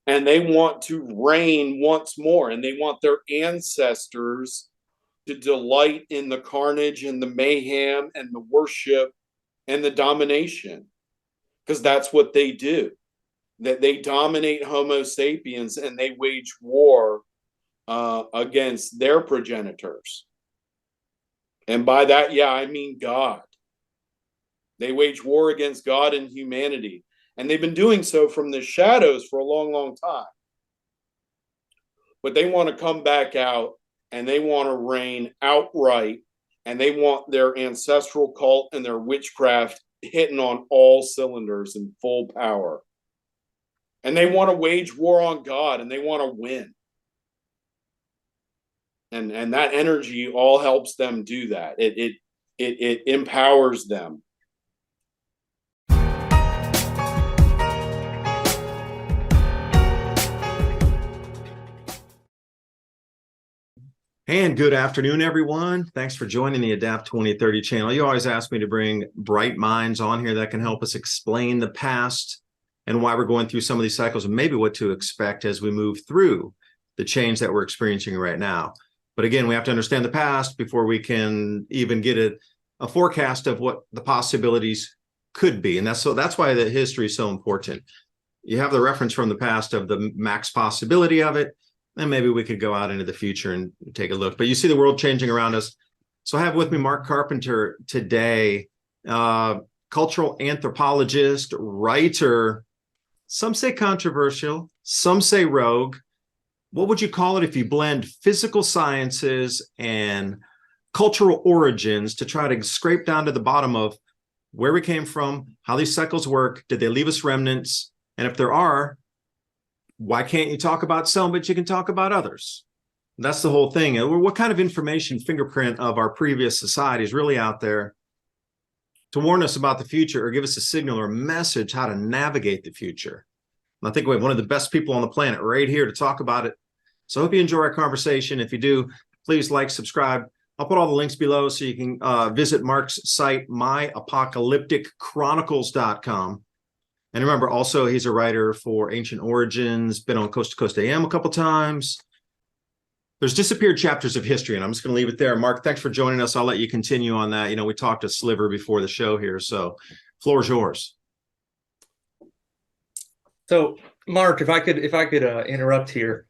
and they want to reign once more, and they want their ancestors to delight in the carnage and the mayhem and the worship and the domination, because that's what they do. That they dominate Homo sapiens and they wage war against their progenitors. And by that, yeah, I mean God. They wage war against God and humanity. And they've been doing so from the shadows for a long, long time. But they want to come back out and they want to reign outright, and they want their ancestral cult and their witchcraft hitting on all cylinders in full power. And they want to wage war on God, and they want to win. And that energy all helps them do that. It empowers them. And good afternoon, everyone. Thanks for joining the Adapt 2030 channel. You always ask me to bring bright minds on here that can help us explain the past and why we're going through some of these cycles and maybe what to expect as we move through the change that we're experiencing right now. But again, we have to understand the past before we can even get a forecast of what the possibilities could be. And that's why the history is so important. You have the reference from the past of the max possibility of it, and maybe we could go out into the future and take a look. But you see the world changing around us. So I have with me Mark Carpenter today, cultural anthropologist, writer, some say controversial, some say rogue. What would you call it if you blend physical sciences and cultural origins to try to scrape down to the bottom of where we came from, how these cycles work, did they leave us remnants? And if there are, why can't you talk about some, but you can talk about others? That's the whole thing. What kind of information, fingerprint of our previous society is really out there to warn us about the future or give us a signal or a message how to navigate the future? And I think we have one of the best people on the planet right here to talk about it. So I hope you enjoy our conversation. If you do, please like, subscribe. I'll put all the links below so you can visit Mark's site, myapocalypticchronicles.com. And remember, also, he's a writer for Ancient Origins, been on Coast to Coast AM a couple times. There's disappeared chapters of history, and I'm just going to leave it there. Mark, thanks for joining us. I'll let you continue on that. You know, we talked to Sliver before the show here, so floor is yours. So, Mark, if I could interrupt here.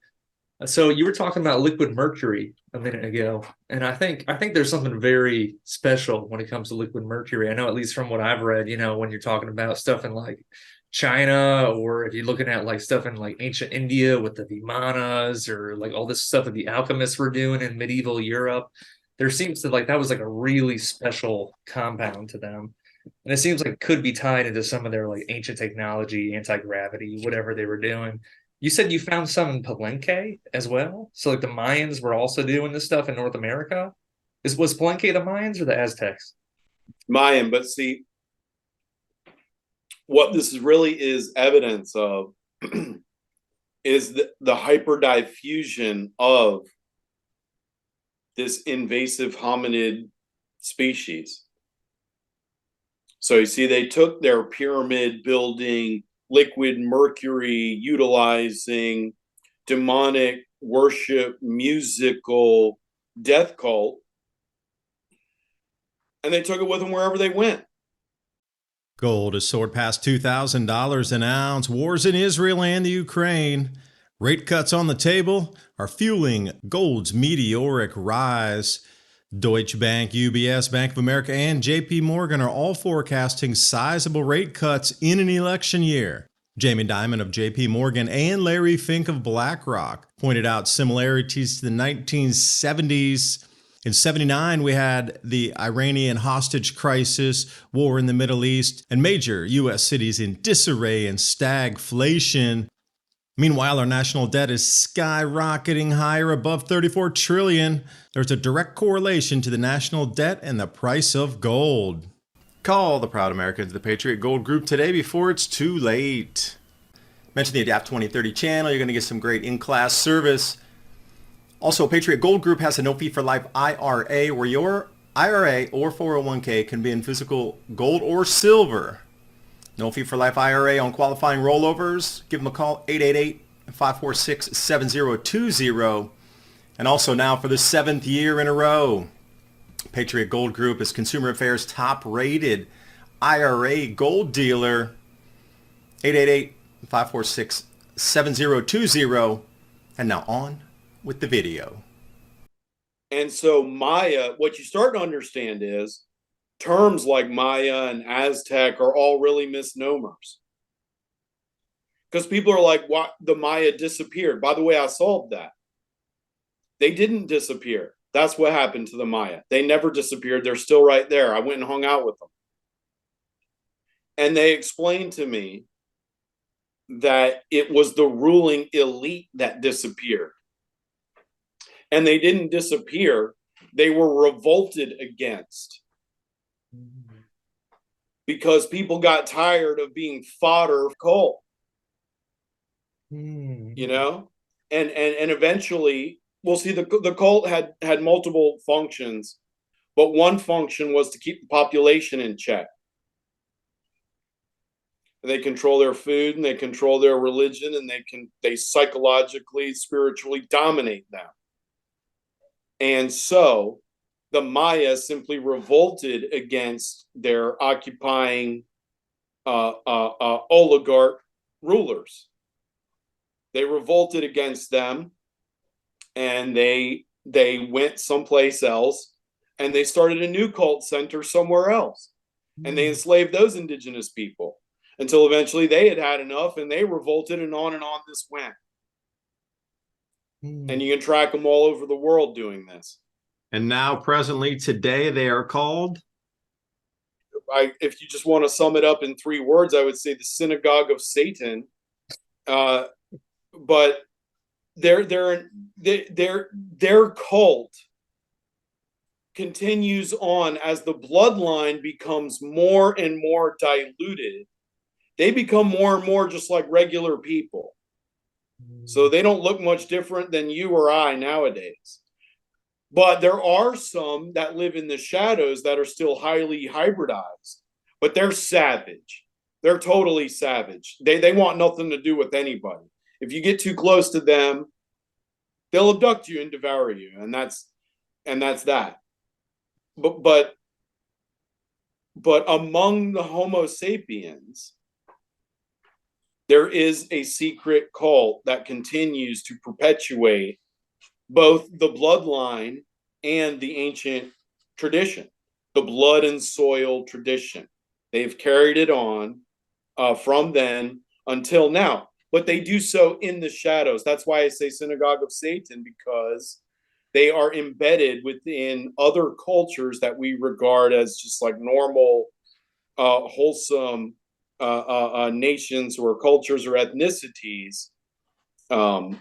So you were talking about liquid mercury a minute ago, and I think there's something very special when it comes to liquid mercury. I know, at least from what I've read, you know, when you're talking about stuff in like China, or if you're looking at like stuff in like ancient India with the Vimanas, or like all this stuff that the alchemists were doing in medieval Europe, there seems to like that was like a really special compound to them. And it seems like it could be tied into some of their like ancient technology, anti-gravity, whatever they were doing. You said you found some in Palenque as well? So like the Mayans were also doing this stuff in North America? Was Palenque the Mayans or the Aztecs? Mayan, but see, what this really is evidence of is the hyperdiffusion of this invasive hominid species. So you see, they took their pyramid building, liquid mercury utilizing demonic worship, musical death cult, and they took it with them wherever they went. Gold has soared past $2,000 an ounce. Wars in Israel and the Ukraine. Rate cuts on the table are fueling gold's meteoric rise. Deutsche Bank, UBS, Bank of America, and JP Morgan are all forecasting sizable rate cuts in an election year. Jamie Dimon of JP Morgan and Larry Fink of BlackRock pointed out similarities to the 1970s. In 79, we had the Iranian hostage crisis, war in the Middle East, and major U.S. cities in disarray and stagflation. Meanwhile, our national debt is skyrocketing higher, above $34 trillion. There's a direct correlation to the national debt and the price of gold. Call the proud Americans of the Patriot Gold Group today before it's too late. Mention the Adapt 2030 channel. You're going to get some great in-class service. Also, Patriot Gold Group has a no fee for life IRA where your IRA or 401k can be in physical gold or silver. No fee for life IRA on qualifying rollovers. Give them a call, 888-546-7020. And also now for the 7th year in a row, Patriot Gold Group is Consumer Affairs top-rated IRA gold dealer. 888-546-7020. And now on with the video. And so Maya, what you start to understand is terms like Maya and Aztec are all really misnomers. Because people are like, what? The Maya disappeared. By the way, I solved that. They didn't disappear. That's what happened to the Maya. They never disappeared. They're still right there. I went and hung out with them. And they explained to me that it was the ruling elite that disappeared. And they didn't disappear. They were revolted against. Because people got tired of being fodder of cult. You know? And eventually, we'll see the cult had multiple functions, but one function was to keep the population in check. They control their food and they control their religion, and they psychologically, spiritually dominate them. And so the Maya simply revolted against their occupying oligarch rulers. They revolted against them, and they went someplace else, and they started a new cult center somewhere else. And they enslaved those indigenous people until eventually they had enough, and they revolted, and on this went. And you can track them all over the world doing this. And now, presently, today, they are called? If you just want to sum it up in 3 words, I would say the synagogue of Satan. But their cult continues on as the bloodline becomes more and more diluted. They become more and more just like regular people. So they don't look much different than you or I nowadays. But there are some that live in the shadows that are still highly hybridized, but they're savage. They're totally savage. They want nothing to do with anybody. If you get too close to them, they'll abduct you and devour you, and that's that. But among the Homo sapiens, there is a secret cult that continues to perpetuate both the bloodline and the ancient tradition, the blood and soil tradition. They've carried it on from then until now, but they do so in the shadows. That's why I say synagogue of Satan, because they are embedded within other cultures that we regard as just like normal, wholesome nations or cultures or ethnicities, and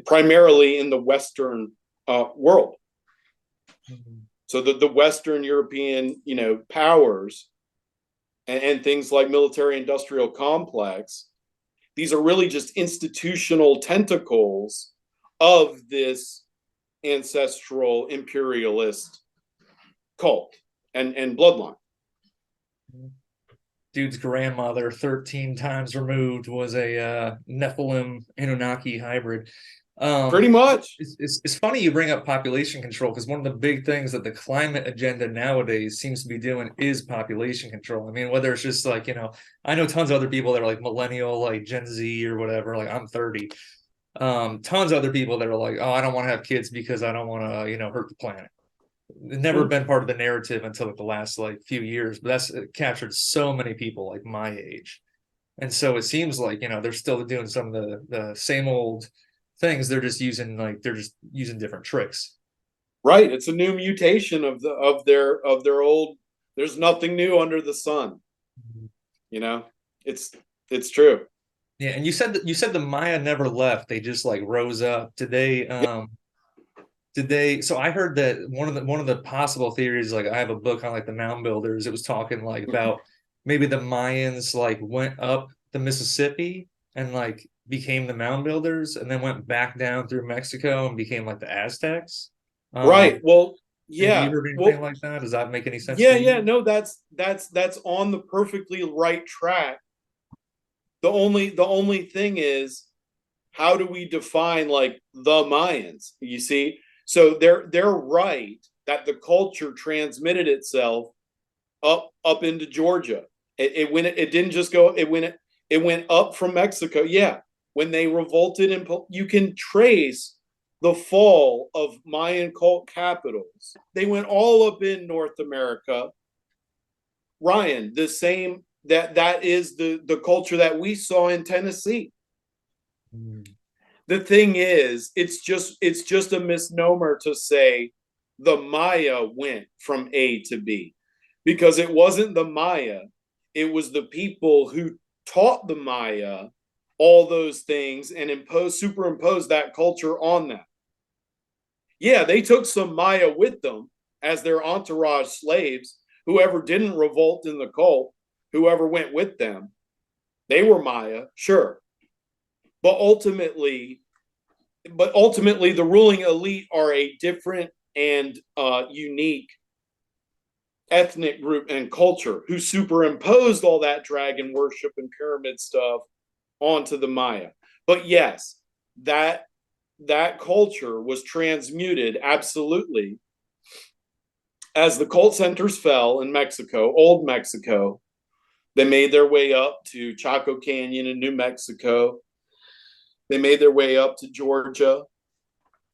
primarily in the Western world. So the Western European, powers and things like military-industrial complex, these are really just institutional tentacles of this ancestral imperialist cult and bloodline. Dude's grandmother, 13 times removed, was a Nephilim Anunnaki hybrid. Pretty much. It's funny you bring up population control, because one of the big things that the climate agenda nowadays seems to be doing is population control. I mean, whether it's just like, I know tons of other people that are like millennial, like Gen Z or whatever, like I'm 30. Tons of other people that are like, oh, I don't want to have kids because I don't want to, hurt the planet. Never been part of the narrative until like the last like few years, but that's captured so many people like my age. And so it seems like, they're still doing some of the same old things. They're just using different tricks. Right. It's a new mutation of their old. There's nothing new under the sun. It's true. Yeah. And you said the Maya never left. They just like rose up. So I heard that one of the possible theories, like I have a book on like the mound builders. It was talking like about maybe the Mayans like went up the Mississippi and like became the mound builders, and then went back down through Mexico and became like the Aztecs. Right. Well, yeah. Have you heard anything like that? Does that make any sense? Yeah. No, that's on the perfectly right track. The only thing is, how do we define like the Mayans? You see, so they're right that the culture transmitted itself up into Georgia. It didn't just go. It went up from Mexico. Yeah, when they revolted, and you can trace the fall of Mayan cult capitals. They went all up in North America. Ryan, the same that is the culture that we saw in Tennessee. The thing is, it's just a misnomer to say the Maya went from A to B, because it wasn't the Maya, it was the people who taught the Maya all those things and superimposed that culture on them. Yeah, they took some Maya with them as their entourage slaves. Whoever didn't revolt in the cult, whoever went with them, they were Maya, sure. But ultimately, the ruling elite are a different and unique ethnic group and culture who superimposed all that dragon worship and pyramid stuff onto the Maya. But yes, that culture was transmuted absolutely as the cult centers fell in Mexico, old Mexico. They made their way up to Chaco Canyon in New Mexico. They made their way up to Georgia,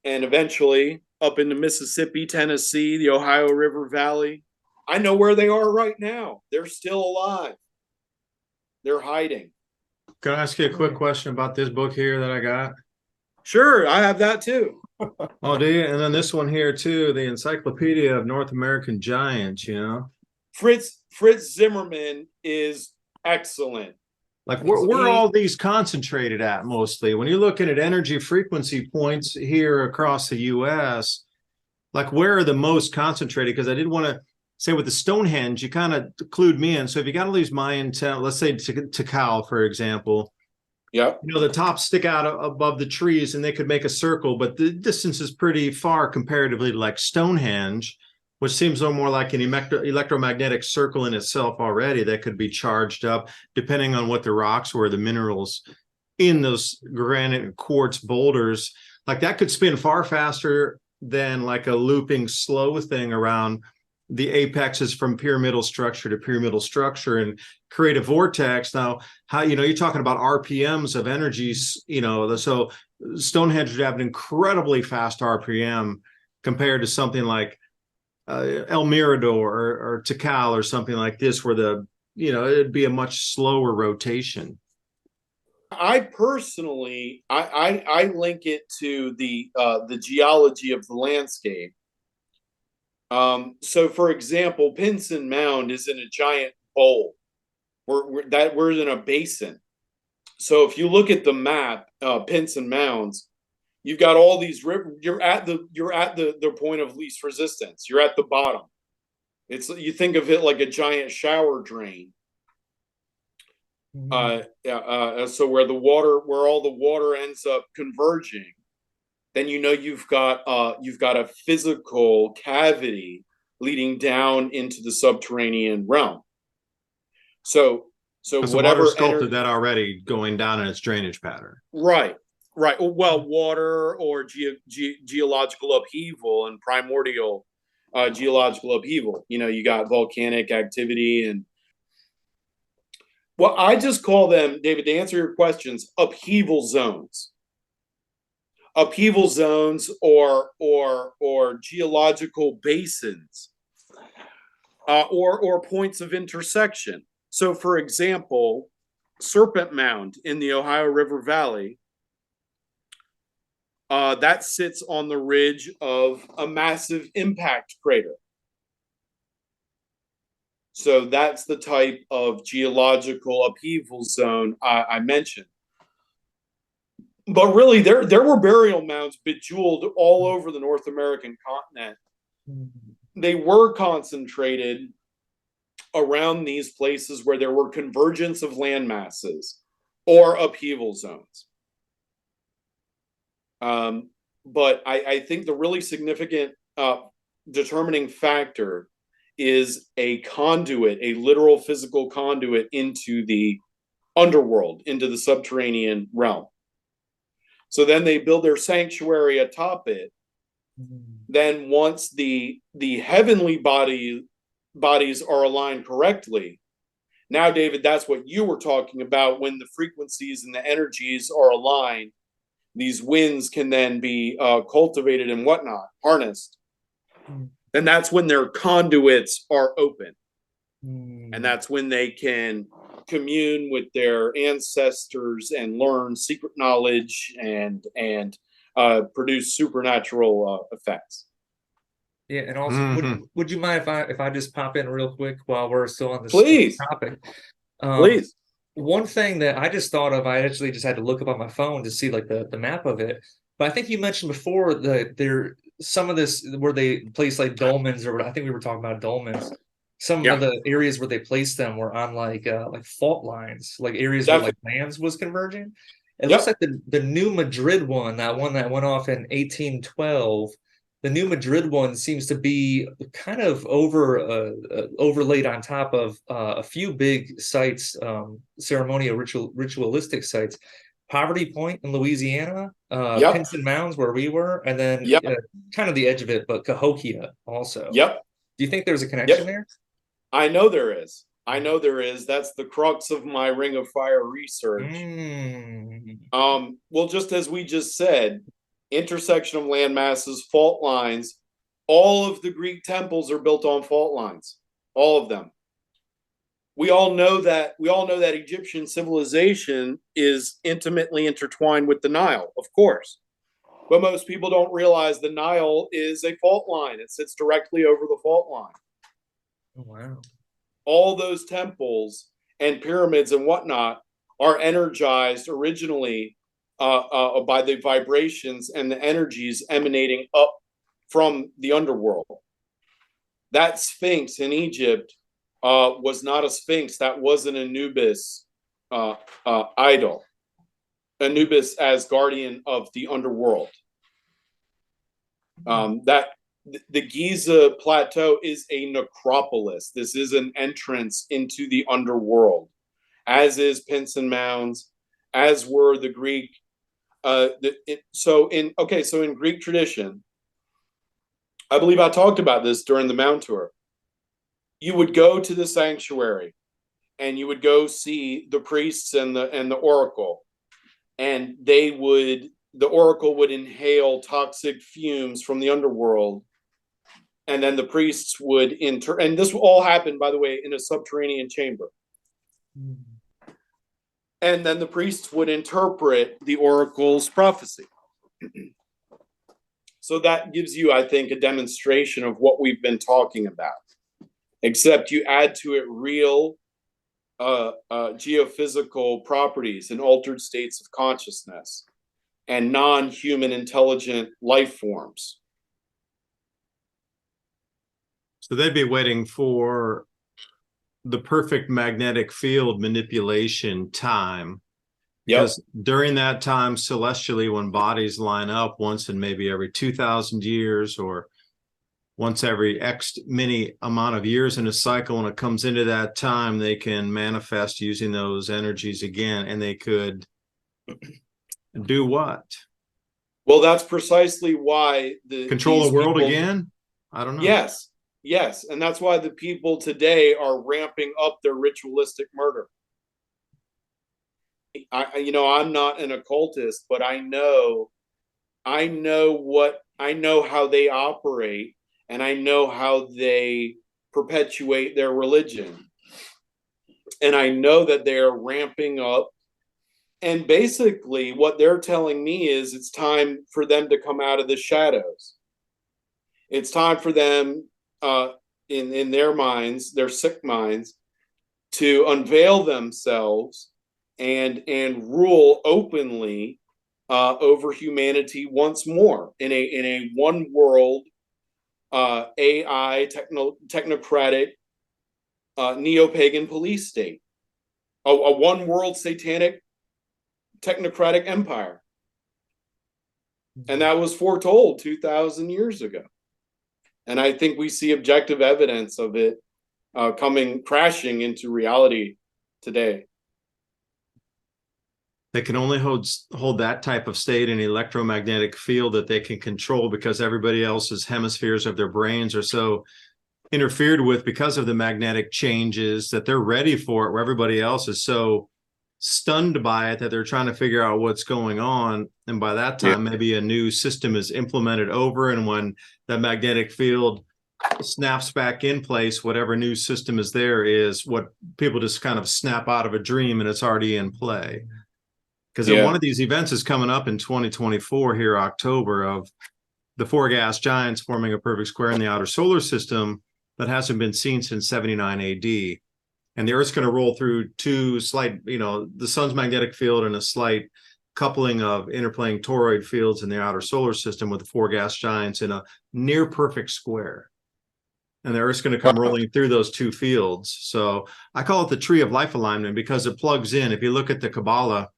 and eventually up into Mississippi, Tennessee, the Ohio River Valley. I know where they are right now. They're still alive. They're hiding. Can I ask you a quick question about this book here that I got? Sure, I have that too. Oh, do you? And then this one here too, the Encyclopedia of North American Giants, Fritz Zimmerman is excellent. Like where are all these concentrated at mostly? When you're looking at energy frequency points here across the US, like where are the most concentrated? Because I did want to say with the Stonehenge, you kind of clued me in. So if you got all these Mayan towns, let's say Tikal, for example, yeah, the tops stick out above the trees and they could make a circle, but the distance is pretty far comparatively to like Stonehenge, which seems a little more like an electromagnetic circle in itself already that could be charged up depending on what the rocks were, the minerals in those granite and quartz boulders. Like that could spin far faster than like a looping slow thing around the apexes from pyramidal structure to pyramidal structure and create a vortex. Now, how, you're talking about RPMs of energies, so Stonehenge would have an incredibly fast RPM compared to something like El Mirador or Tikal or something like this, where it'd be a much slower rotation. I personally, I link it to the geology of the landscape. So, for example, Pinson Mound is in a giant bowl. We're in a basin. So, if you look at the map, Pinson Mounds, you've got all these rivers. You're at the point of least resistance. You're at the bottom. You think of it like a giant shower drain. So where all the water ends up converging, then you've got a physical cavity leading down into the subterranean realm. So whatever water sculpted that already going down in its drainage pattern. Right. Well, water or geological upheaval and primordial geological upheaval. You got volcanic activity and. Well, I just call them, David, to answer your questions, upheaval zones. Upheaval zones or geological basins, or points of intersection. So, for example, Serpent Mound in the Ohio River Valley, that sits on the ridge of a massive impact crater. So that's the type of geological upheaval zone I mentioned. But really, there were burial mounds bejeweled all over the North American continent. They were concentrated around these places where there were convergence of land masses or upheaval zones. But I think the really significant determining factor is a conduit, a literal physical conduit into the underworld, into the subterranean realm. So then they build their sanctuary atop it. Then once the heavenly bodies are aligned correctly, now, David, that's what you were talking about. When the frequencies and the energies are aligned, these winds can then be cultivated and whatnot, harnessed. And that's when their conduits are open. And that's when they can commune with their ancestors and learn secret knowledge and produce supernatural effects. Yeah, and also, would you mind if I just pop in real quick while we're still on this Please. topic? Please. One thing that I just thought of, I actually just had to look up on my phone to see like the map of it. But I think you mentioned before that there some of this where they place like dolmens, or I think we were talking about dolmens. Some of the areas where they placed them were on like fault lines, like areas where like lands was converging. It looks like the New Madrid one, that went off in 1812. The New Madrid one seems to be kind of overlaid on top of a few big sites, ceremonial ritualistic sites. Poverty Point in Louisiana, Pinson Mounds where we were, and then kind of the edge of it, but Cahokia also. Yep. Do you think there's a connection there? I know there is. That's the crux of my Ring of Fire research. Well, just as we just said, intersection of land masses, fault lines, all of the Greek temples are built on fault lines. All of them. We all know that Egyptian civilization is intimately intertwined with the Nile, of course. But most people don't realize the Nile is a fault line. It sits directly over the fault line. Oh, wow. All those temples and pyramids and whatnot are energized originally by the vibrations and the energies emanating up from the underworld. That Sphinx in Egypt was not a Sphinx. That was an Anubis idol. Anubis as guardian of the underworld. The Giza Plateau is a necropolis. This is an entrance into the underworld, as is Pinson Mounds, as were the Greek. So in Greek tradition, I believe I talked about this during the Mound Tour. You would go to the sanctuary, and you would go see the priests and the oracle, and the oracle would inhale toxic fumes from the underworld. And then the priests would and this all happened, by the way, in a subterranean chamber. And then the priests would interpret the oracle's prophecy. So that gives you, I think, a demonstration of what we've been talking about. Except you add to it real geophysical properties and altered states of consciousness and non-human intelligent life forms. So they'd be waiting for the perfect magnetic field manipulation time. Because during that time, celestially, when bodies line up once in maybe every 2,000 years or once every X many amount of years in a cycle, when it comes into that time, they can manifest using those energies again, and they could do what? Well, that's precisely why control the world again? I don't know. Yes. And that's why the people today are ramping up their ritualistic murder. I'm not an occultist, but I know how they operate, and I know how they perpetuate their religion. And I know that they are ramping up. And basically what they're telling me is it's time for them to come out of the shadows. It's time for them, in their minds, their sick minds, to unveil themselves and rule openly over humanity once more in a one world AI technocratic neo-pagan police state, a one world satanic technocratic empire. And that was foretold 2,000 years ago. And I think we see objective evidence of it coming crashing into reality today. They can only hold that type of state in electromagnetic field that they can control, because everybody else's hemispheres of their brains are so interfered with because of the magnetic changes that they're ready for it, where everybody else is so stunned by it that they're trying to figure out what's going on. And by that time, maybe a new system is implemented over, and when that magnetic field snaps back in place, whatever new system is there is what people just kind of snap out of a dream, and it's already in play. Because one of these events is coming up in 2024 here, October, of the four gas giants forming a perfect square in the outer solar system that hasn't been seen since 79 AD. And the Earth's going to roll through two slight, the sun's magnetic field and a slight coupling of interplaying toroid fields in the outer solar system with the four gas giants in a near perfect square. And the Earth's going to come rolling through those two fields. So I call it the tree of life alignment, because it plugs in. If you look at the Kabbalah,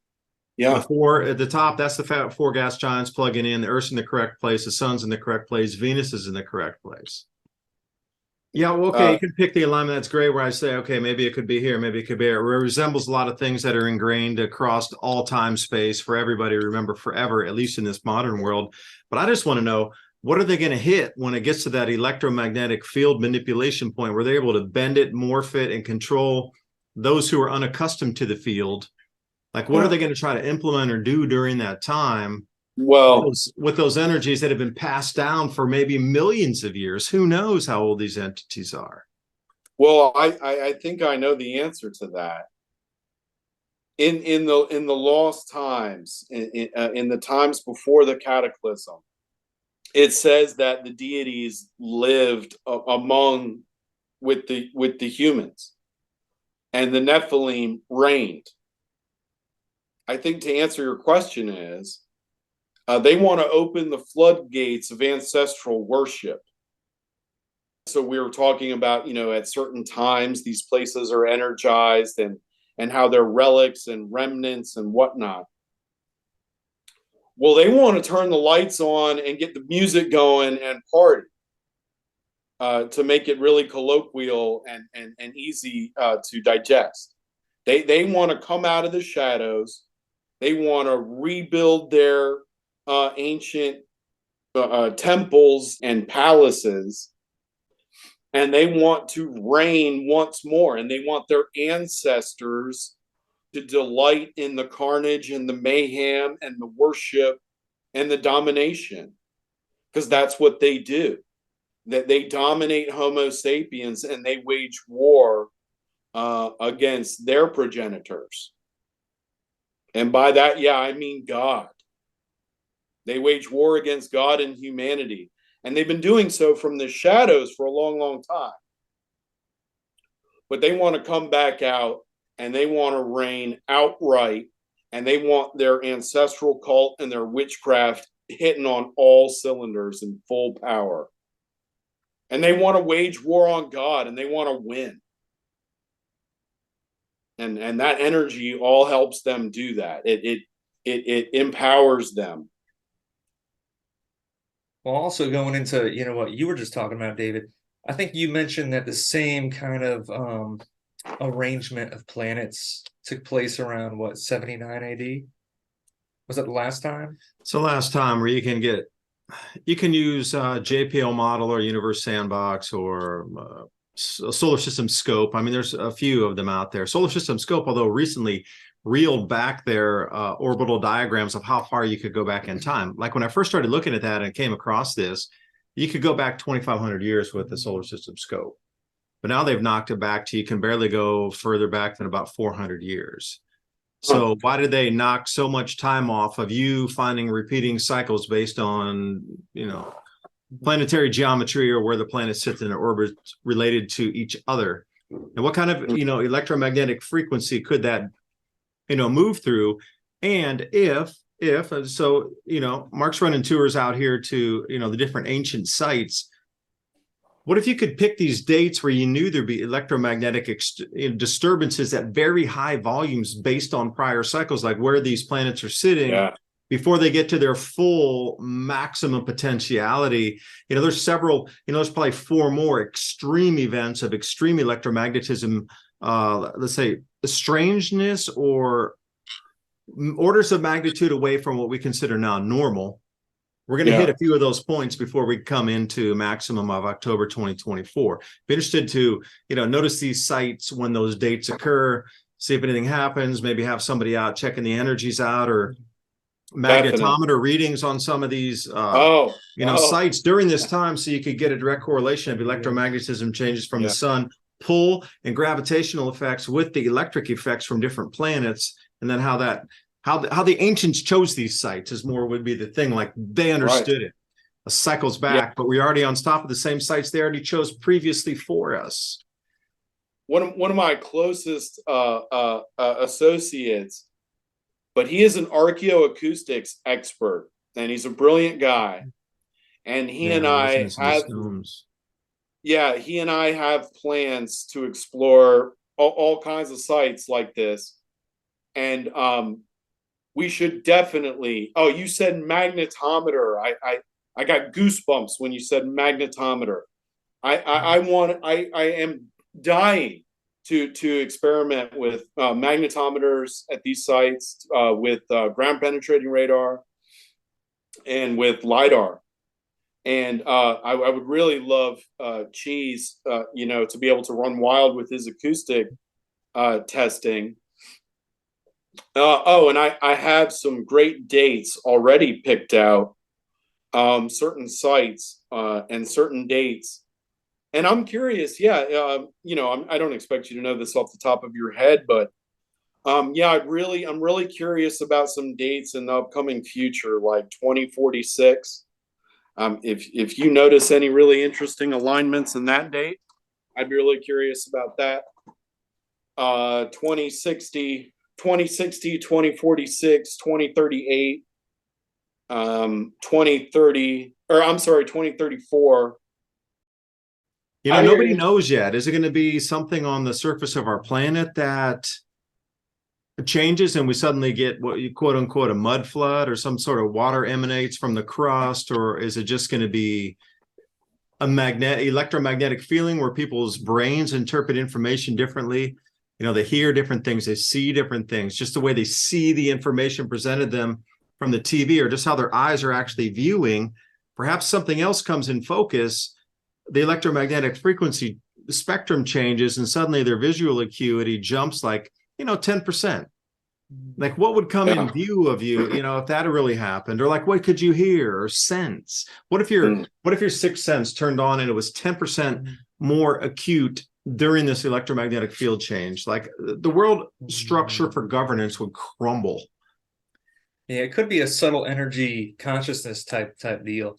the four at the top, that's the four gas giants plugging in. The Earth's in the correct place. The sun's in the correct place. Venus is in the correct place. Yeah, well, okay, you can pick the alignment. That's great, where I say, okay, maybe it could be here, maybe it could be here. It resembles a lot of things that are ingrained across all time space for everybody to remember forever, at least in this modern world. But I just want to know, what are they going to hit when it gets to that electromagnetic field manipulation point where they're able to bend it, morph it, and control those who are unaccustomed to the field? Like, what are they going to try to implement or do during that time? Well, with those energies that have been passed down for maybe millions of years, who knows how old these entities are? Well, I think I know the answer to that. In the lost times, in the times before the cataclysm, it says that the deities lived with the humans, and the Nephilim reigned. I think to answer your question is, they want to open the floodgates of ancestral worship. So we were talking about, at certain times, these places are energized and how they're relics and remnants and whatnot. Well, they want to turn the lights on and get the music going and party to make it really colloquial and easy to digest. They want to come out of the shadows. They want to rebuild their ancient temples and palaces, and they want to reign once more, and they want their ancestors to delight in the carnage and the mayhem and the worship and the domination, because that's what they do. That they dominate Homo sapiens, and they wage war against their progenitors. And by that, I mean God. They wage war against God and humanity. And they've been doing so from the shadows for a long, long time. But they want to come back out, and they want to reign outright, and they want their ancestral cult and their witchcraft hitting on all cylinders in full power. And they want to wage war on God, and they want to win. And that energy all helps them do that. It empowers them. Well, also going into, what you were just talking about, David, I think you mentioned that the same kind of arrangement of planets took place around, 79 AD? Was that the last time? So last time where you can use JPL model or Universe Sandbox or a solar system scope. I mean, there's a few of them out there. Solar system scope, although recently reeled back their orbital diagrams of how far you could go back in time. Like when I first started looking at that and came across this, you could go back 2,500 years with the solar system scope. But now they've knocked it back to you can barely go further back than about 400 years. So why did they knock so much time off of you finding repeating cycles based on, planetary geometry or where the planet sits in their orbit related to each other? And what kind of, electromagnetic frequency could that, move through? And if so, Mark's running tours out here to, the different ancient sites. What if you could pick these dates where you knew there'd be electromagnetic disturbances at very high volumes based on prior cycles, like where these planets are sitting before they get to their full maximum potentiality? There's several, there's probably 4 more extreme events of extreme electromagnetism, let's say strangeness or orders of magnitude away from what we consider now normal. We're going to hit a few of those points before we come into maximum of October 2024. Be interested to, notice these sites when those dates occur, see if anything happens, maybe have somebody out checking the energies out, or magnetometer readings on some of these sites during this time, so you could get a direct correlation of electromagnetism changes from the sun, pull and gravitational effects with the electric effects from different planets, and then how the ancients chose these sites is more would be the thing, like they understood it. Cycles back, but we're already on top of the same sites they already chose previously for us. One of my closest associates, but he is an archaeoacoustics expert, and he's a brilliant guy. And he and I have plans to explore all kinds of sites like this. And we should definitely. Oh, you said magnetometer. I got goosebumps when you said magnetometer. I am dying to experiment with magnetometers at these sites, with ground penetrating radar and with LIDAR. And I would really love Cheese, to be able to run wild with his acoustic testing. And I have some great dates already picked out, certain sites and certain dates. And I'm curious, I don't expect you to know this off the top of your head, but I'm really curious about some dates in the upcoming future, like 2046. If you notice any really interesting alignments in that date, I'd be really curious about that. 2060, 2046, 2038, 2034. Nobody knows yet. Is it going to be something on the surface of our planet that changes and we suddenly get what you quote unquote a mud flood, or some sort of water emanates from the crust? Or is it just going to be a electromagnetic feeling where people's brains interpret information differently? They hear different things, they see different things, just the way they see the information presented them from the TV, or just how their eyes are actually viewing. Perhaps something else comes in focus, the electromagnetic frequency spectrum changes, and suddenly their visual acuity jumps like 10%. Like, what would come in view of you, if that really happened? Or like, what could you hear or sense? What if your sixth sense turned on and it was 10% more acute during this electromagnetic field change? Like, the world structure for governance would crumble. Yeah, it could be a subtle energy consciousness type deal.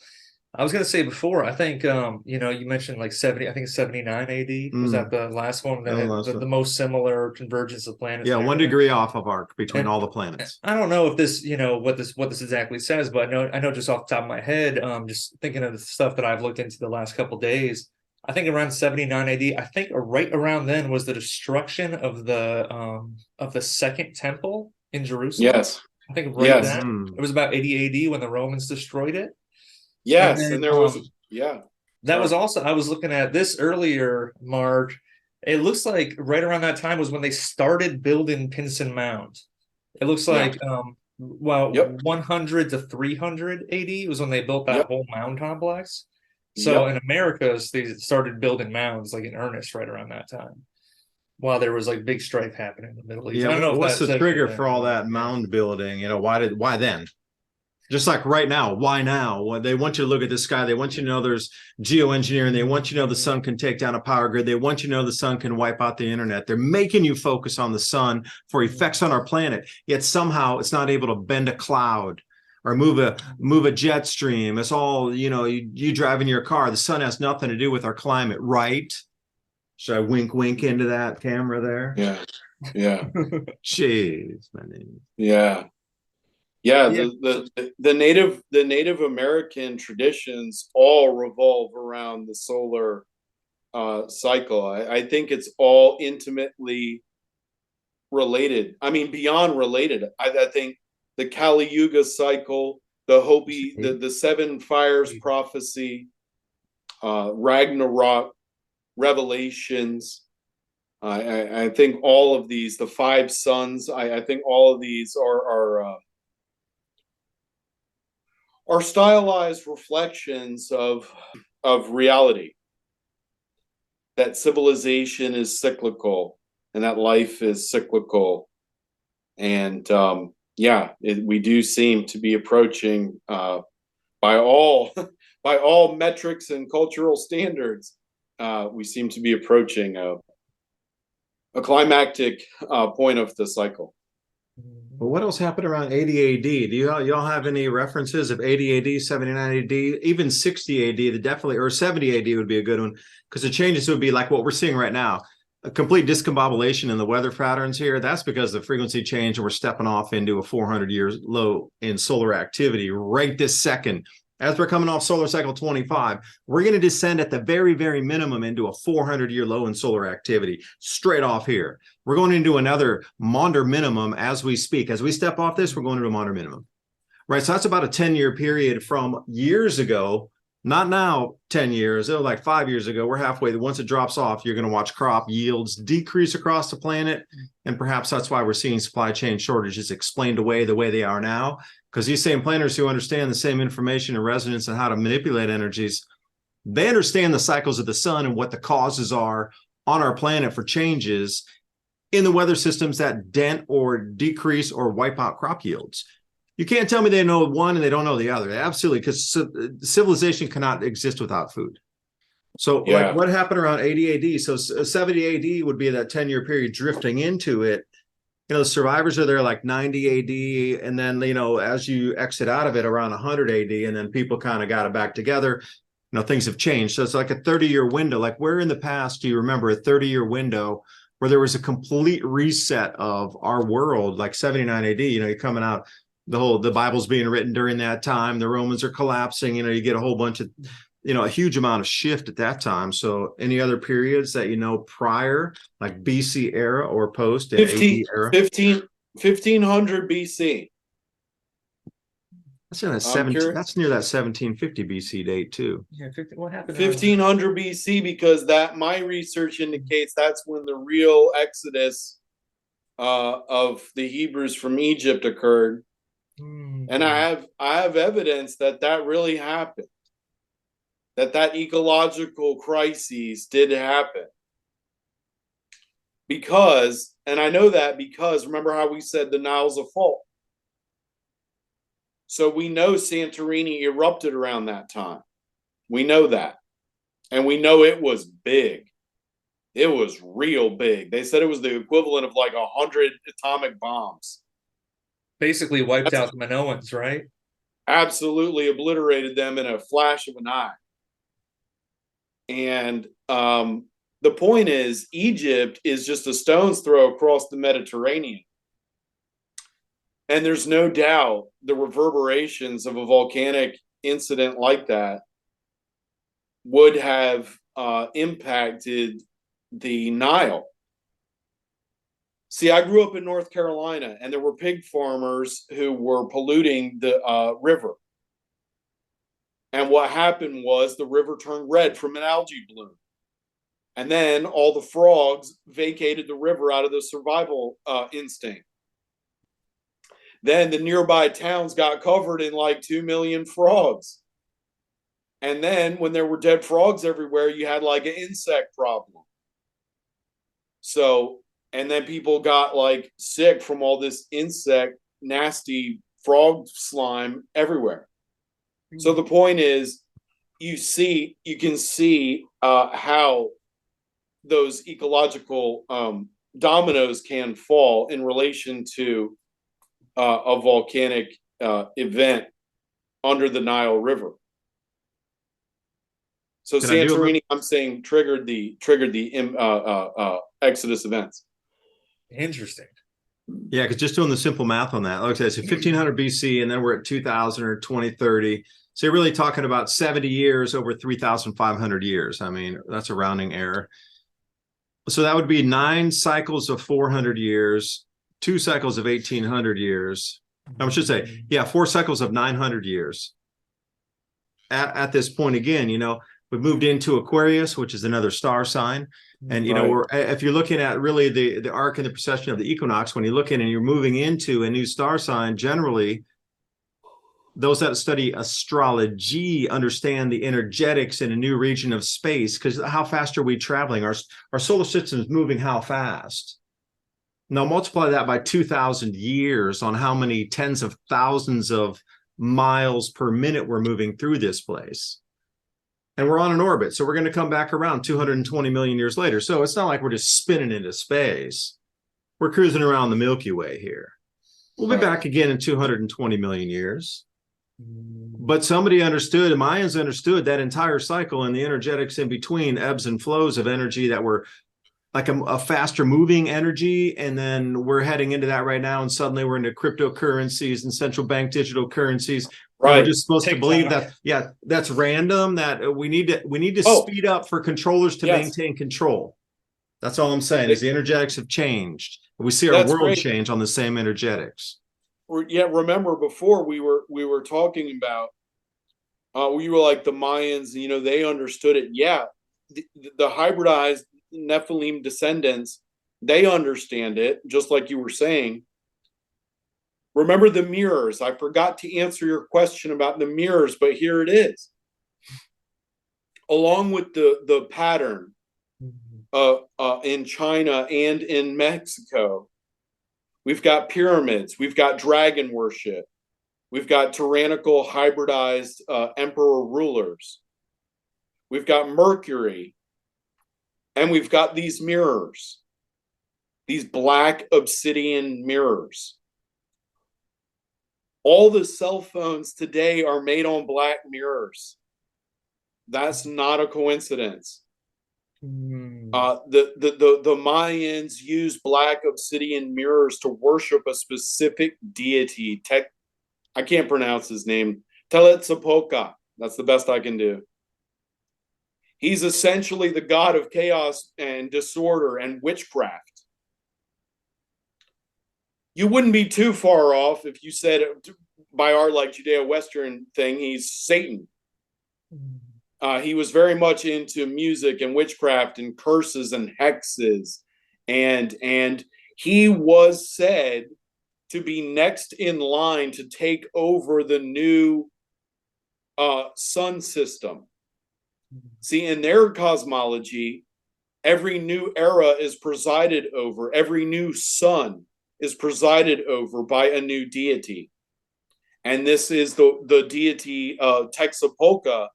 I was going to say before, I think, you mentioned like 70, I think 79 AD. Was that the last one? The most similar convergence of planets? Yeah, 1 degree off of arc between all the planets. I don't know if this, what this exactly says, but I know just off the top of my head, just thinking of the stuff that I've looked into the last couple of days, I think around 79 AD, I think right around then was the destruction of the Second Temple in Jerusalem. Yes. I think then. It was about 80 AD when the Romans destroyed it. Yes, and there was that was also, I was looking at this earlier, Mark. It looks like right around that time was when they started building Pinson Mound. It looks like 100 to 300 AD was when they built that whole mound complex. So in America, they started building mounds like in earnest right around that time, while there was like big strife happening in the Middle East. Yeah, I don't know what's the trigger for all that mound building? Why then? Just like right now, why now? Well, they want you to look at the sky. They want you to know there's geoengineering. They want you to know the sun can take down a power grid. They want you to know the sun can wipe out the internet. They're making you focus on the sun for effects on our planet. Yet somehow it's not able to bend a cloud or move a jet stream. It's all, you drive in your car. The sun has nothing to do with our climate, right? Should I wink into that camera there? Yeah. Jeez, my name. Yeah. Yeah, the Native American traditions all revolve around the solar cycle. I think it's all intimately related. I mean, beyond related. I think the Kali Yuga cycle, the Hopi, the Seven Fires prophecy, Ragnarok, Revelations, I think all of these, the five suns, I think all of these are stylized reflections of reality. That civilization is cyclical, and that life is cyclical, and we do seem to be approaching, by all by all metrics and cultural standards, we seem to be approaching a climactic point of the cycle. Well, what else happened around 80 AD? Do y'all have any references of 80 AD, 79 AD, even 60 AD? Definitely, or 70 AD would be a good one, because the changes would be like what we're seeing right now. A complete discombobulation in the weather patterns here. That's because the frequency change, and we're stepping off into a 400-year low in solar activity right this second. As we're coming off solar cycle 25, we're going to descend at the very, very minimum into a 400-year low in solar activity straight off here. We're going into another Maunder minimum as we speak. As we step off this, we're going into a Maunder minimum. Right, so that's about a 10-year period from years ago. Not now 10 years, like 5 years ago. We're halfway. Once it drops off, you're going to watch crop yields decrease across the planet. And perhaps that's why we're seeing supply chain shortages explained away the way they are now. Because these same planners who understand the same information and resonance and how to manipulate energies, they understand the cycles of the sun and what the causes are on our planet for changes in the weather systems that dent or decrease or wipe out crop yields. You can't tell me they know one and they don't know the other. Absolutely, because civilization cannot exist without food. So like what happened around 80 AD? So 70 AD would be that 10-year period drifting into it. You know, the survivors are there like 90 AD. And then, you know, as you exit out of it around 100 AD, and then people kind of got it back together, you know, things have changed. So it's like a 30-year window. Like where in the past do you remember a 30-year window where there was a complete reset of our world, like 79 AD, you know, you're coming out, the Bible's being written during that time, the Romans are collapsing, you know, you get a whole bunch of, you know, a huge amount of shift at that time. So any other periods that you know prior, like BC era or post, 15, era? 1500 BC. That's in that 17, that's near that 1750 BC date too. Yeah, what happened? 1500 BC, because that my research indicates that's when the real exodus of the Hebrews from Egypt occurred. And I have evidence that really happened, that ecological crises did happen, because, and I know that because remember how we said the Nile's a fault. So we know Santorini erupted around that time. We know that, and we know it was big. It was real big. They said it was the equivalent of like 100 atomic bombs. Basically wiped out the Minoans, right? Absolutely obliterated them in a flash of an eye. And the point is, Egypt is just a stone's throw across the Mediterranean. And there's no doubt the reverberations of a volcanic incident like that would have impacted the Nile. See, I grew up in North Carolina, and there were pig farmers who were polluting the river. And what happened was the river turned red from an algae bloom. And then all the frogs vacated the river out of the survival instinct. Then the nearby towns got covered in like 2 million frogs. And then when there were dead frogs everywhere, you had like an insect problem. So, and then people got like sick from all this insect, nasty frog slime everywhere. So the point is, you can see how those ecological dominoes can fall in relation to a volcanic event under the Nile River. So Santorini, I'm saying, triggered the Exodus events. Interesting. Yeah, because just doing the simple math on that, like I said, it's 1500 BC, and then we're at 2000 or 2030. So you're really talking about 70 years over 3,500 years. I mean, that's a rounding error. So that would be 9 cycles of 400 years, 2 cycles of 1,800 years. I should say, yeah, 4 cycles of 900 years. At this point, again, you know, We've moved into Aquarius, which is another star sign. And, you know, Right. if you're looking at really the arc and the precession of the equinox, when you look in and you're moving into a new star sign, generally, those that study astrology understand the energetics in a new region of space, because how fast are we traveling? Our solar system is moving how fast? Now multiply that by 2,000 years on how many tens of thousands of miles per minute we're moving through this place. And we're on an orbit, so we're going to come back around 220 million years later. So it's not like we're just spinning into space. We're cruising around the Milky Way here. We'll be back again in 220 million years. But somebody understood, the Mayans understood that entire cycle and the energetics in between, ebbs and flows of energy that were like a faster moving energy. And then we're heading into that right now. And suddenly we're into cryptocurrencies and central bank digital currencies. Right. We're just supposed to TikTok. believe that, yeah, that's random, that we need to Oh. speed up for controllers to Yes. maintain control. That's all I'm saying, is the energetics have changed. We see our That's world right. change on the same energetics. Yeah, remember before we were talking about we were like the Mayans, you know, they understood it. Yeah, the hybridized Nephilim descendants, they understand it, just like you were saying. Remember the mirrors. I forgot to answer your question about the mirrors, but here it is. Along with the pattern in China and in Mexico, we've got pyramids, we've got dragon worship, we've got tyrannical hybridized emperor rulers, we've got Mercury, and we've got these mirrors, these black obsidian mirrors. All the cell phones today are made on black mirrors. That's not a coincidence. The Mayans used black obsidian mirrors to worship a specific deity. I can't pronounce his name. Tetzalcoatl. That's the best I can do. He's essentially the god of chaos and disorder and witchcraft. You wouldn't be too far off if you said, by our like Judeo-Western thing, he's Satan. He was very much into music and witchcraft and curses and hexes, and he was said to be next in line to take over the new sun system. See, in their cosmology, every new era is presided over, every new sun is presided over by a new deity. And this is the deity Tetzalcoatl,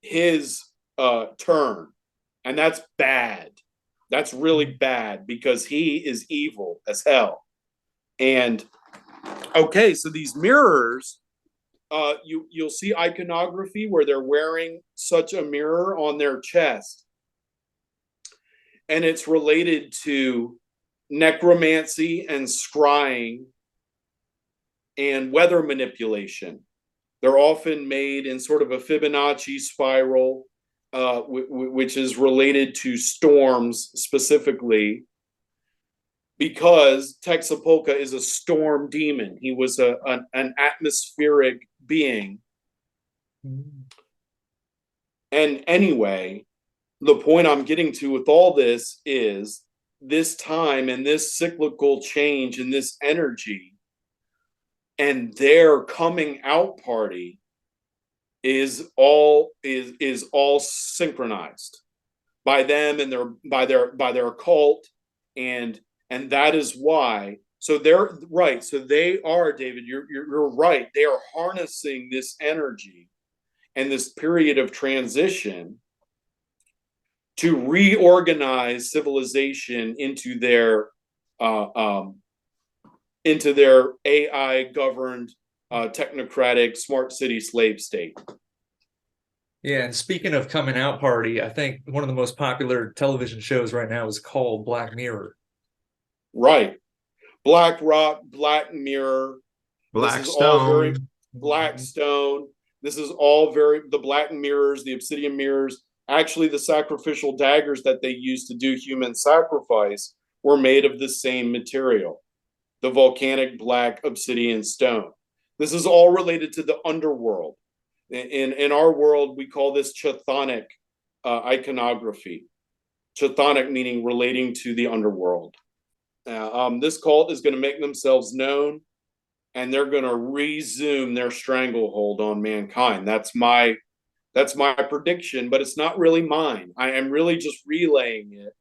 his turn. And that's bad. That's really bad, because he is evil as hell. And okay, so these mirrors, you'll see iconography where they're wearing such a mirror on their chest. And it's related to necromancy and scrying and weather manipulation. They're often made in sort of a Fibonacci spiral, which is related to storms specifically, because Tetzalcoatl is a storm demon. He was an atmospheric being. And anyway, the point I'm getting to with all this is this time and this cyclical change and this energy and their coming out party is all synchronized by them and by their cult, and that is why. So they're right. So they are, David, you're right. They are harnessing this energy and this period of transition to reorganize civilization into their AI governed technocratic smart city slave state. Yeah, and speaking of coming out party, I think one of the most popular television shows right now is called Black Mirror. Right. Black Rock, Black Mirror, Blackstone. Blackstone. This is all very, the black mirrors, the obsidian mirrors. Actually, the sacrificial daggers that they used to do human sacrifice were made of the same material, the volcanic black obsidian stone. This is all related to the underworld. In our world, we call this chthonic iconography. Chthonic meaning relating to the underworld. This cult is going to make themselves known, and they're going to resume their stranglehold on mankind. That's my prediction, but it's not really mine. I am really just relaying it.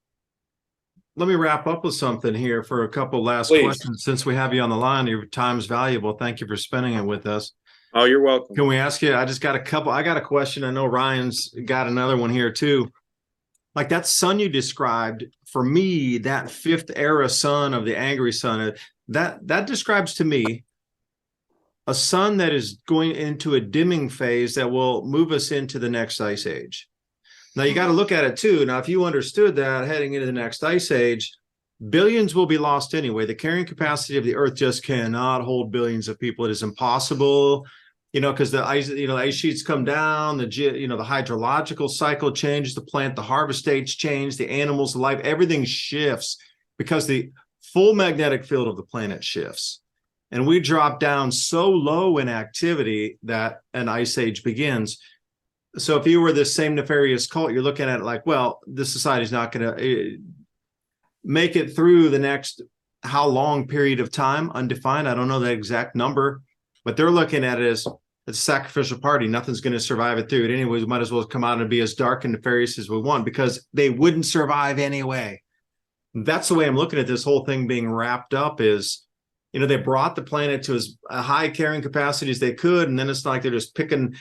Let me wrap up with something here for a couple last Please. questions. Since we have you on the line, your time's valuable. Thank you for spending it with us. Oh, you're welcome. Can we ask you? I got a question. I know Ryan's got another one here too. Like that sun you described, for me, that fifth era sun of the angry sun, that describes to me a sun that is going into a dimming phase that will move us into the next ice age. Now you got to look at it too. Now, if you understood that heading into the next ice age, billions will be lost anyway. The carrying capacity of the earth just cannot hold billions of people. It is impossible. Because the ice sheets come down, the hydrological cycle changes, the harvest dates change, the animals' life, everything shifts because the full magnetic field of the planet shifts. And we drop down so low in activity that an ice age begins. So if you were this same nefarious cult, you're looking at it like, well, this society is not going to make it through the next how long period of time, undefined. I don't know the exact number. But they're looking at it as it's a sacrificial party. Nothing's going to survive it through it anyway. We might as well come out and be as dark and nefarious as we want because they wouldn't survive anyway. That's the way I'm looking at this whole thing being wrapped up is, they brought the planet to as a high carrying capacity as they could. And then it's like they're just picking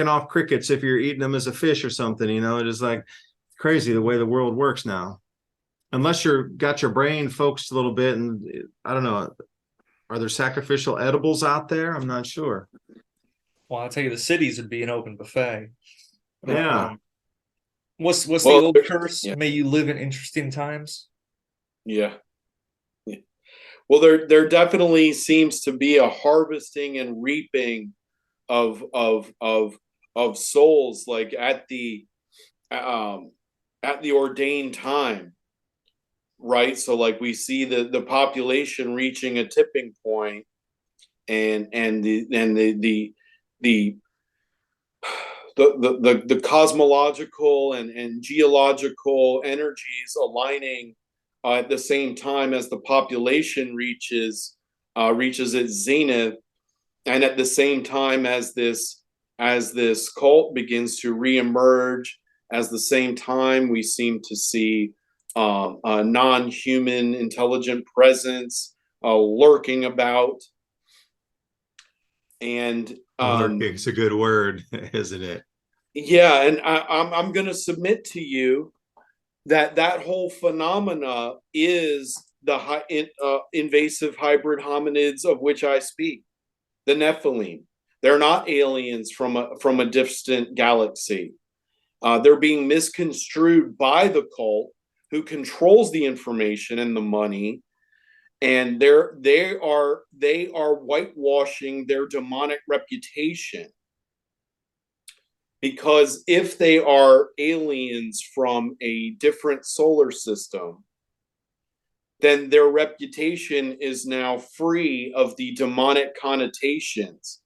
off crickets if you're eating them as a fish or something. It is like crazy the way the world works now. Unless got your brain focused a little bit. And I don't know. Are there sacrificial edibles out there? I'm not sure. Well, I'll tell you, the cities would be an open buffet. Yeah. What's the old curse? Yeah. May you live in interesting times. Yeah. Well, there definitely seems to be a harvesting and reaping of souls, like at the ordained time. Right. So like we see the population reaching a tipping point and the cosmological and geological energies aligning at the same time as the population reaches its zenith, and at the same time as this cult begins to reemerge, at the same time we seem to see a non-human intelligent presence lurking about. And lurking's a good word, isn't it? Yeah, and I'm going to submit to you that whole phenomena is the invasive hybrid hominids of which I speak, the Nephilim. They're not aliens from a distant galaxy. They're being misconstrued by the cult, who controls the information and the money, and they are whitewashing their demonic reputation. Because if they are aliens from a different solar system, then their reputation is now free of the demonic connotations.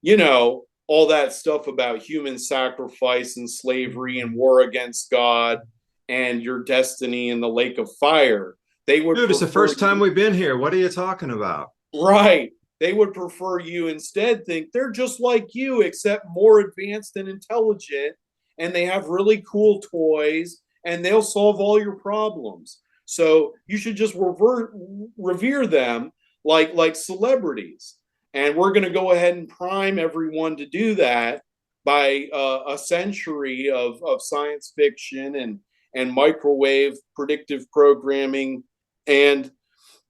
All that stuff about human sacrifice and slavery and war against God and your destiny in the lake of fire. Dude, it's the first time we've been here. What are you talking about? Right. They would prefer you instead think they're just like you, except more advanced and intelligent, and they have really cool toys, and they'll solve all your problems. So you should just revere them like celebrities. And we're going to go ahead and prime everyone to do that by a century of science fiction and microwave predictive programming. And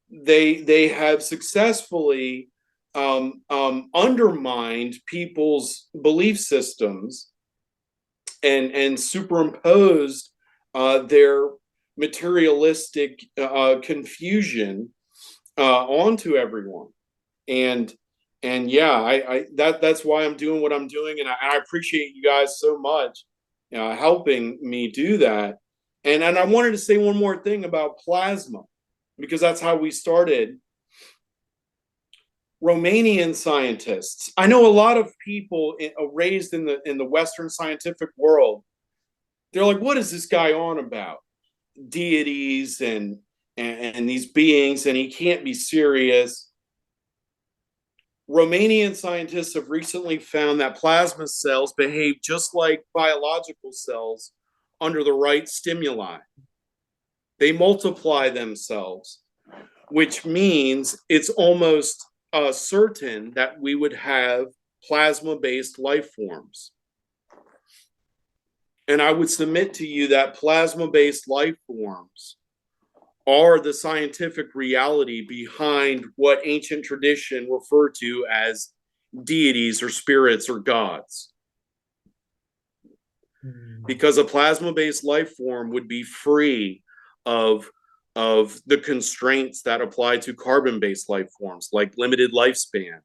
they have successfully undermined people's belief systems and superimposed their materialistic confusion onto everyone. And yeah, that's why I'm doing what I'm doing, and I appreciate you guys so much helping me do that. And I wanted to say one more thing about plasma, because that's how we started. Romanian scientists. I know a lot of people raised in the Western scientific world they're like, what is this guy on about? Deities and these beings, and he can't be serious. Romanian scientists have recently found that plasma cells behave just like biological cells under the right stimuli. They multiply themselves, which means it's almost certain that we would have plasma-based life forms. And I would submit to you that plasma-based life forms are the scientific reality behind what ancient tradition referred to as deities or spirits or gods. Because a plasma-based life form would be free of the constraints that apply to carbon-based life forms, like limited lifespan,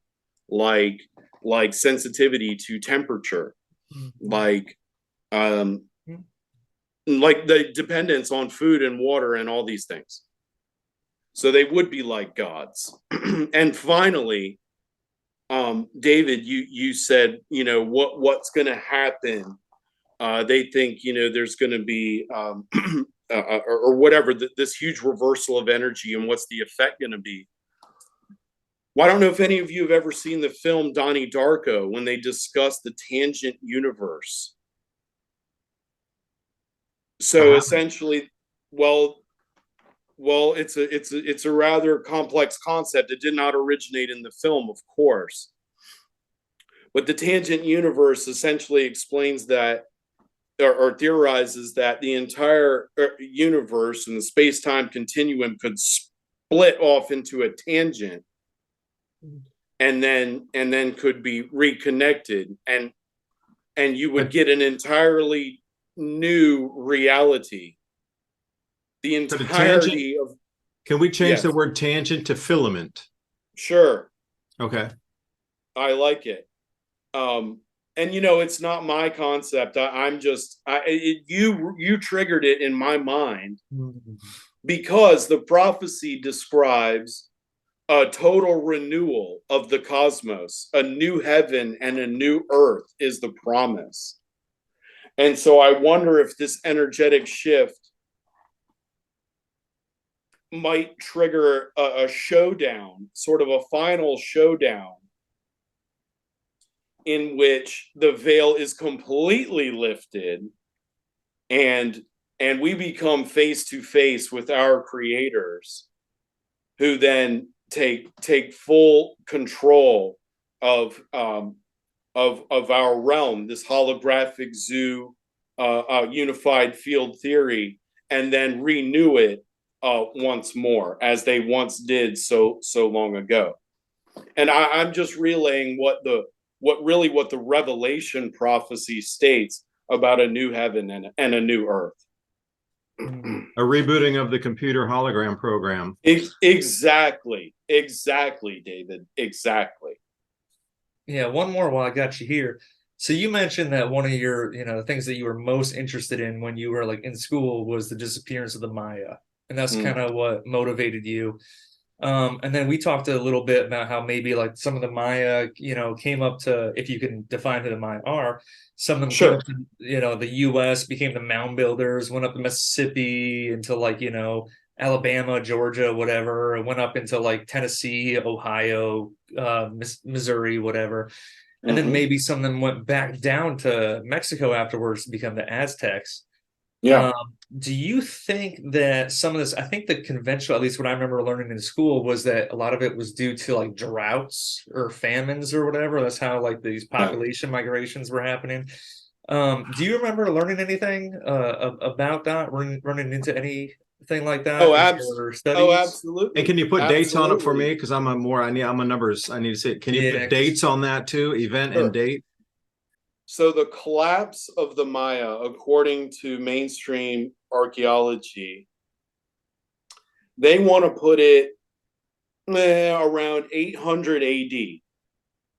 like sensitivity to temperature, like the dependence on food and water and all these things. So they would be like gods. And finally, David, you said, what's going to happen? They think, there's going to be, or whatever, this huge reversal of energy, and what's the effect going to be? Well, I don't know if any of you have ever seen the film Donnie Darko, when they discuss the tangent universe. So essentially, well, it's a rather complex concept. It did not originate in the film, of course. But the tangent universe essentially explains that, or theorizes that the entire universe and the space-time continuum could split off into a tangent, and then could be reconnected, and you would get an entirely new reality. The entirety of. Can we change the word tangent to filament? Sure. Okay. I like it. And it's not my concept. You triggered it in my mind, because the prophecy describes a total renewal of the cosmos. A new heaven and a new earth is the promise. And so I wonder if this energetic shift might trigger a showdown, sort of a final showdown, in which the veil is completely lifted, and we become face to face with our creators, who then take full control of our realm, this holographic zoo, unified field theory, and then renew it once more, as they once did so long ago. And I'm just relaying what the Revelation prophecy states about a new heaven and a new earth. A rebooting of the computer hologram program. Exactly, David. Exactly. Yeah, one more while I got you here. So you mentioned that one of your, the things that you were most interested in when you were like in school was the disappearance of the Maya. And that's kind of what motivated you. And then we talked a little bit about how maybe like some of the Maya, came up to, if you can define who the Maya are, some of them came up to, the US, became the mound builders, went up to Mississippi into like, Alabama, Georgia, whatever, went up into like Tennessee, Ohio, Missouri, whatever. And then maybe some of them went back down to Mexico afterwards to become the Aztecs. Yeah. Do you think that some of this, I think the conventional, at least what I remember learning in school, was that a lot of it was due to like droughts or famines or whatever. That's how like these population migrations were happening. Do you remember learning anything about that, running into anything like that in your studies? Oh, absolutely. And can you put dates on it for me? Because I'm a numbers. I need to see it. Can you put dates on that too? Event and date? So the collapse of the Maya, according to mainstream archaeology, they want to put it around 800 AD.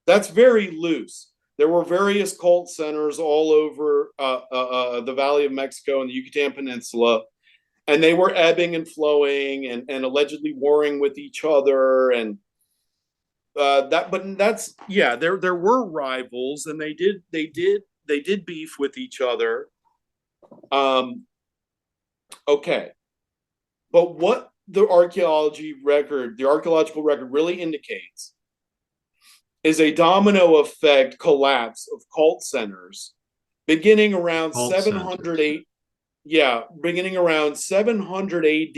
That's very loose. There were various cult centers all over the Valley of Mexico and the Yucatan Peninsula, and they were ebbing and flowing and allegedly warring with each other. And there were rivals, and they did beef with each other. Okay. But what the archaeological record really indicates is a domino effect collapse of cult centers beginning around Cult 700 beginning around 700 AD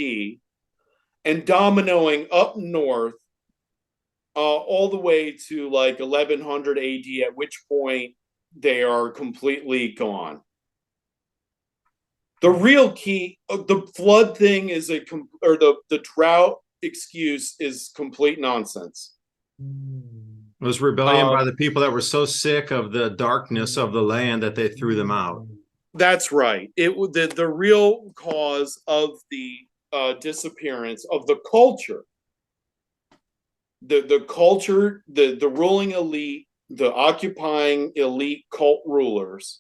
and dominoing up north all the way to like 1100 AD, at which point they are completely gone. The real key, the flood thing is the drought excuse is complete nonsense. It was rebellion by the people that were so sick of the darkness of the land that they threw them out. That's right. The real cause of the disappearance of the culture, the culture, the ruling elite, the occupying elite cult rulers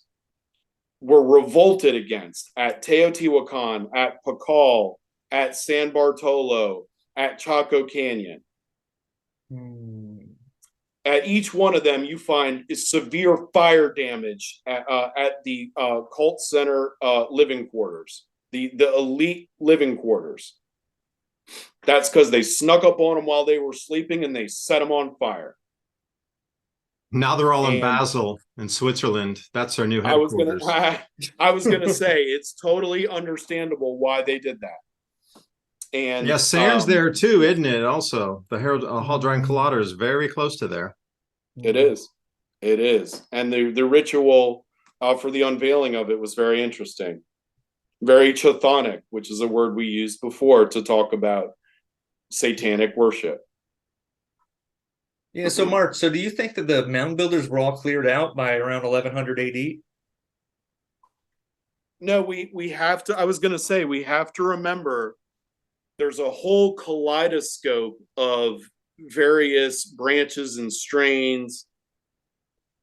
were revolted against at Teotihuacan, at Pakal, at San Bartolo, at Chaco Canyon. At each one of them, you find is severe fire damage at the cult center living quarters, the elite living quarters. That's because they snuck up on them while they were sleeping and they set them on fire. Now they're all in Basel in Switzerland. That's their new headquarters. I was gonna say it's totally understandable why they did that. And yeah, CERN's there too, isn't it? Also, the Hadron Collider is very close to there. It is, and the ritual for the unveiling of it was very interesting, very chthonic, which is a word we used before to talk about satanic worship. Yeah, so Mark, so do you think that the mound builders were all cleared out by around 1100 AD? No, we have to, I was going to say, we have to remember there's a whole kaleidoscope of various branches and strains.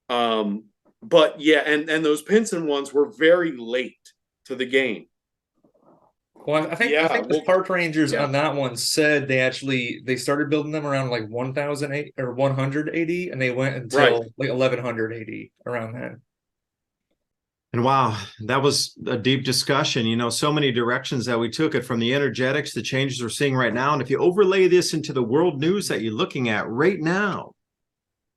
But yeah, and those Pinson ones were very late to the game. Well, I think the park rangers on that one said they started building them around like 1000 or 100 AD, and they went until like 1100 AD around then. And wow, that was a deep discussion. You know, so many directions that we took it, from the energetics, the changes we're seeing right now. And if you overlay this into the world news that you're looking at right now,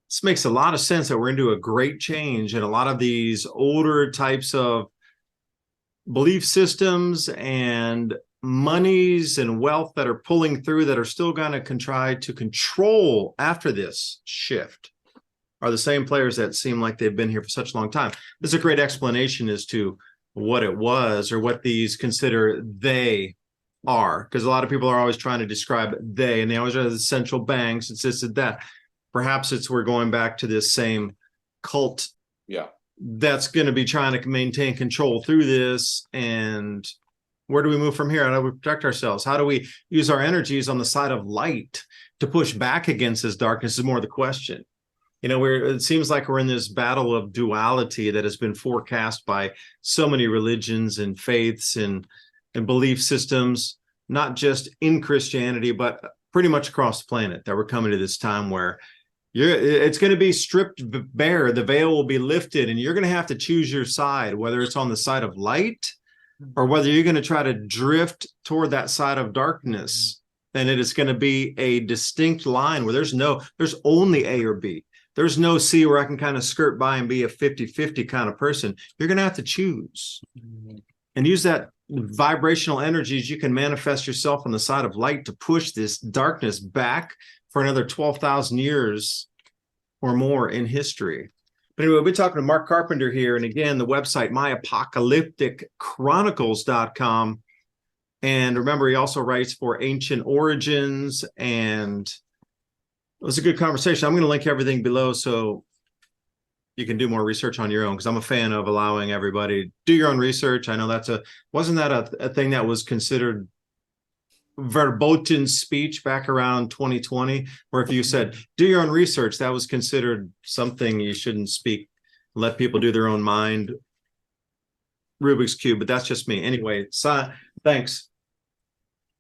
this makes a lot of sense that we're into a great change, and a lot of these older types of belief systems and monies and wealth that are pulling through that are still going to try to control after this shift are the same players that seem like they've been here for such a long time. There's a great explanation as to what it was, or what these consider they are, because a lot of people are always trying to describe they, and they always are the central banks, it's this and that. Perhaps we're going back to this same cult that's going to be trying to maintain control through this. And where do we move from here? How do we protect ourselves? How do we use our energies on the side of light to push back against this darkness is more the question. You know, it seems like we're in this battle of duality that has been forecast by so many religions and faiths and belief systems, not just in Christianity, but pretty much across the planet, that we're coming to this time where it's going to be stripped bare. The veil will be lifted, and you're going to have to choose your side, whether it's on the side of light or whether you're going to try to drift toward that side of darkness. And it is going to be a distinct line where there's only A or B. There's no C where I can kind of skirt by and be a 50-50 kind of person. You're going to have to choose and use that vibrational energies. You can manifest yourself on the side of light to push this darkness back for another 12,000 years or more in history. But anyway, we're talking to Mark Carpenter here. And again, the website, myapocalypticchronicles.com. And remember, he also writes for Ancient Origins. And it was a good conversation. I'm going to link everything below so you can do more research on your own, because I'm a fan of allowing everybody to do your own research. I know wasn't that a thing that was considered verboten speech back around 2020, where if you said do your own research, that was considered something you shouldn't speak, let people do their own mind, Rubik's Cube. But that's just me. Anyway, thanks.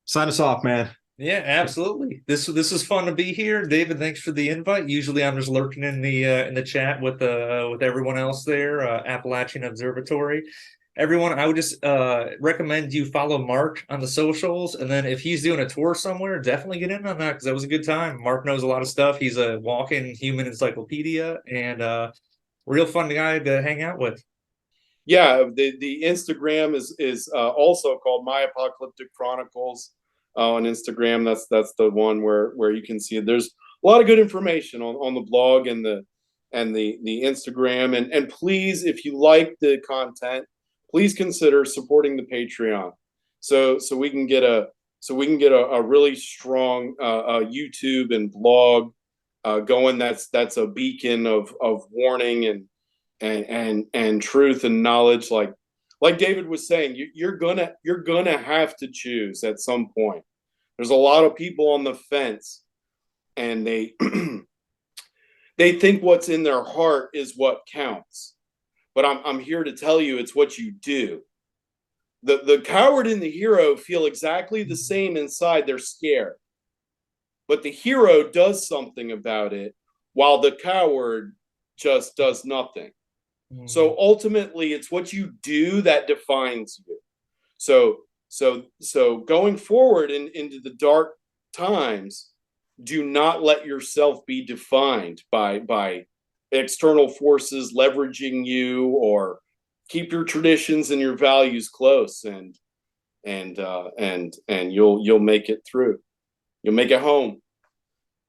Sign us off, man. Yeah, absolutely. This is fun to be here. David, thanks for the invite. Usually I'm just lurking in the chat with everyone else there, Appalachian Observatory. everyone, I would just recommend you follow Mark on the socials, and then if he's doing a tour somewhere, definitely get in on that because that was a good time. Mark knows a lot of stuff. He's a walking human encyclopedia and real fun guy to hang out with. Yeah, the Instagram is also called My Apocalyptic Chronicles on Instagram. That's the one where you can see it. There's a lot of good information on the blog and the Instagram. And please, if you like the content, please consider supporting the Patreon, so we can get a really strong YouTube and blog going. That's a beacon of warning and truth and knowledge. Like David was saying, you're gonna have to choose at some point. There's a lot of people on the fence, and they they think what's in their heart is what counts. But I'm here to tell you it's what you do. The coward and the hero feel exactly the same inside. They're scared. But the hero does something about it while the coward just does nothing. So ultimately it's what you do that defines you. So going forward into the dark times, do not let yourself be defined by external forces leveraging you, or keep your traditions and your values close, and you'll make it through. You'll make it home.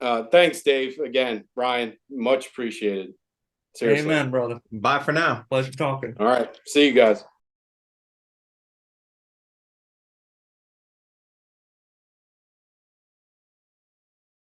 Thanks, Dave. Again, Brian, much appreciated. Seriously. Amen, brother. Bye for now. Pleasure talking. All right. See you guys.